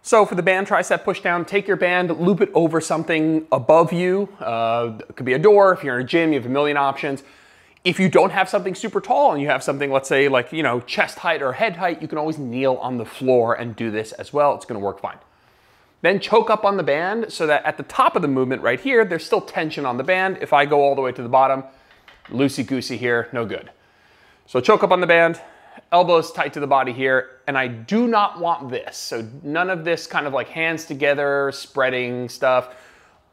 So for the band tricep push down, take your band, loop it over something above you. It could be a door. If you're in a gym, you have a million options. If you don't have something super tall and you have something, let's say like, chest height or head height, you can always kneel on the floor and do this as well. It's gonna work fine. Then choke up on the band so that at the top of the movement right here, there's still tension on the band. If I go all the way to the bottom, loosey-goosey here, no good. So choke up on the band, elbows tight to the body here, and I do not want this. So none of this kind of like hands together, spreading stuff.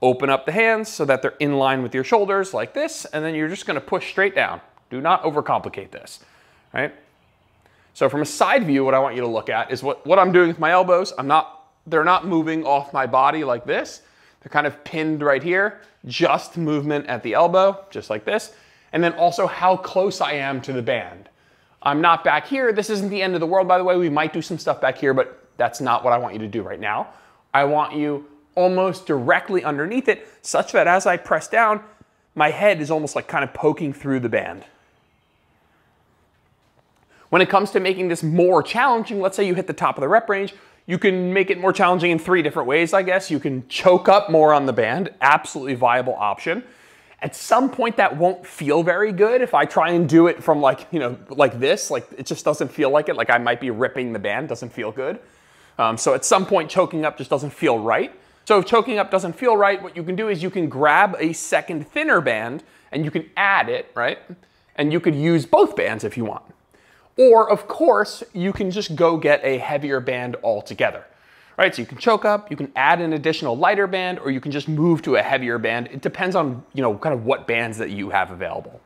Open up the hands so that they're in line with your shoulders like this, and then you're just gonna push straight down. Do not overcomplicate this, right? So from a side view, what I want you to look at is what I'm doing with my elbows. They're not moving off my body like this. They're kind of pinned right here, just movement at the elbow, just like this. And then also how close I am to the band. I'm not back here. This isn't the end of the world, by the way. We might do some stuff back here, but that's not what I want you to do right now. I want you almost directly underneath it, such that as I press down, my head is almost like kind of poking through the band. When it comes to making this more challenging, let's say you hit the top of the rep range, you can make it more challenging in 3 different ways, I guess. You can choke up more on the band, absolutely viable option. At some point that won't feel very good. If I try and do it from like, like this, like it just doesn't feel like it, like I might be ripping the band, doesn't feel good. So at some point choking up just doesn't feel right. So if choking up doesn't feel right, what you can do is you can grab a second thinner band and you can add it, right? And you could use both bands if you want. Or of course, you can just go get a heavier band altogether, right? So you can choke up, you can add an additional lighter band, or you can just move to a heavier band. It depends on, kind of what bands that you have available.